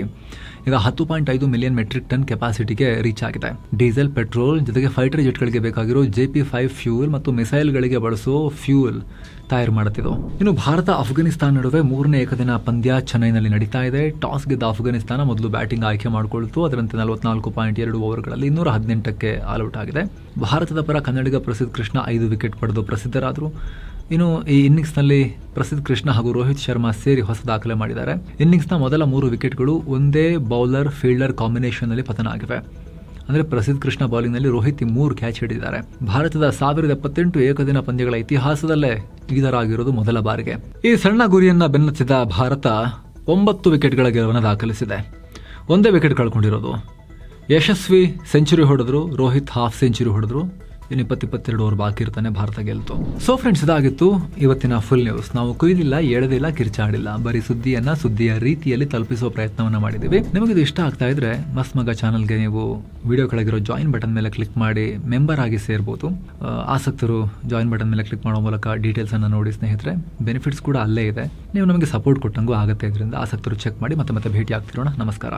ಈಗ 10.5 ಮಿಲಿಯನ್ ಮೆಟ್ರಿಕ್ ಟನ್ ಕೆಪಾಸಿಟಿಗೆ ರೀಚ್ ಆಗಿದೆ. ಡೀಸೆಲ್, ಪೆಟ್ರೋಲ್ ಜೊತೆಗೆ ಫೈಟರ್ ಜೆಟ್ಗಳಿಗೆ ಬೇಕಾಗಿರೋ JP5 ಫ್ಯೂಲ್ ಮತ್ತು ಮಿಸೈಲ್ಗಳಿಗೆ ಬಳಸೋ ಫ್ಯೂಲ್ ತಯಾರು ಮಾಡುತ್ತಿದ್ದು. ಇನ್ನು ಭಾರತ ಅಫ್ಘಾನಿಸ್ತಾನ ನಡುವೆ 3ನೇ ಏಕದಿನ ಪಂದ್ಯ ಚೆನ್ನೈನಲ್ಲಿ ನಡೀತಾ ಇದೆ. ಟಾಸ್ ಗೆದ್ದ ಅಫ್ಘಾನಿಸ್ತಾನ ಮೊದಲು ಬ್ಯಾಟಿಂಗ್ ಆಯ್ಕೆ ಮಾಡಿಕೊಳ್ತು. ಅದರಂತೆ 44.2 ಓವರ್ಗಳಲ್ಲಿ 218ಕ್ಕೆ ಆಲ್ಔಟ್ ಆಗಿದೆ. ಭಾರತದ ಪರ ಕನ್ನಡಿಗ ಪ್ರಸಿದ್ಧ ಕೃಷ್ಣ 5 ವಿಕೆಟ್ ಪಡೆದು ಪ್ರಸಿದ್ಧರಾದರು. ಇನ್ನು ಈ ಇನ್ನಿಂಗ್ಸ್ನಲ್ಲಿ ಪ್ರಸಿದ್ಧ ಕೃಷ್ಣ ಹಾಗೂ ರೋಹಿತ್ ಶರ್ಮಾ ಸೇರಿ ಹೊಸ ದಾಖಲೆ ಮಾಡಿದ್ದಾರೆ. ಇನ್ನಿಂಗ್ಸ್ನ ಮೊದಲ 3 ವಿಕೆಟ್ಗಳು ಒಂದೇ ಬೌಲರ್ ಫೀಲ್ಡರ್ ಕಾಂಬಿನೇಷನ್ನಲ್ಲಿ ಪತನ ಆಗಿವೆ. ಅಂದರೆ ಪ್ರಸಿದ್ಧ ಕೃಷ್ಣ ಬೌಲಿಂಗ್ನಲ್ಲಿ ರೋಹಿತ್ 3 ಕ್ಯಾಚ್ ಹಿಡಿದಿದ್ದಾರೆ. ಭಾರತದ 1078 ಏಕದಿನ ಪಂದ್ಯಗಳ ಇತಿಹಾಸದಲ್ಲೇ ಲೀಡರಾಗಿರೋದು ಮೊದಲ ಬಾರಿಗೆ. ಈ ಸಣ್ಣ ಗುರಿಯನ್ನ ಬೆನ್ನತ್ತಿದ ಭಾರತ 9 ವಿಕೆಟ್ಗಳ ಗೆಲುವನ್ನು ದಾಖಲಿಸಿದೆ. ಒಂದೇ ವಿಕೆಟ್ ಕಳ್ಕೊಂಡಿರೋದು. ಯಶಸ್ವಿ ಸೆಂಚುರಿ ಹೊಡೆದ್ರು, ರೋಹಿತ್ ಹಾಫ್ ಸೆಂಚುರಿ ಹೊಡೆದ್ರು. ಇನ್ನು 22 ಓವರ್ ಬಾಕಿ ಇರ್ತಾನೆ, ಭಾರತ ಗೆಲ್ತು. ಸೊ ಫ್ರೆಂಡ್ಸ್, ಇದಾಗಿತ್ತು ಇವತ್ತಿನ ಫುಲ್ ನ್ಯೂಸ್. ನಾವು ಕುಯ್ದಿಲ್ಲ, ಎಳೆದಿಲ್ಲ, ಕಿರ್ಚಾಡಿಲ್ಲ, ಬರೀ ಸುದ್ದಿಯ ರೀತಿಯಲ್ಲಿ ತಲುಪಿಸುವ ಪ್ರಯತ್ನವನ್ನ ಮಾಡಿದ್ದೀವಿ. ನಿಮಗಿದು ಇಷ್ಟ ಆಗ್ತಾ ಇದ್ರೆ ಮಸ್ತ್ ಮಗ ಚಾನಲ್ಗೆ ನೀವು ವಿಡಿಯೋ ಕೆಳಗಿರೋ ಜಾಯಿನ್ ಬಟನ್ ಮೇಲೆ ಕ್ಲಿಕ್ ಮಾಡಿ ಮೆಂಬರ್ ಆಗಿ ಸೇರ್ಬೋದು. ಆಸಕ್ತರು ಜಾಯಿನ್ ಬಟನ್ ಮೇಲೆ ಕ್ಲಿಕ್ ಮಾಡೋ ಮೂಲಕ ಡೀಟೇಲ್ಸ್ ಅನ್ನ ನೋಡಿ ಸ್ನೇಹಿತರೆ. ಬೆನಿಫಿಟ್ಸ್ ಕೂಡ ಅಲ್ಲೇ ಇದೆ. ನೀವು ನಮಗೆ ಸಪೋರ್ಟ್ ಕೊಟ್ಟಂಗೂ ಆಗುತ್ತೆ. ಇದರಿಂದ ಆಸಕ್ತರು ಚೆಕ್ ಮಾಡಿ ಮತ್ತೆ ಭೇಟಿ ಆಗ್ತಿರೋಣ. ನಮಸ್ಕಾರ.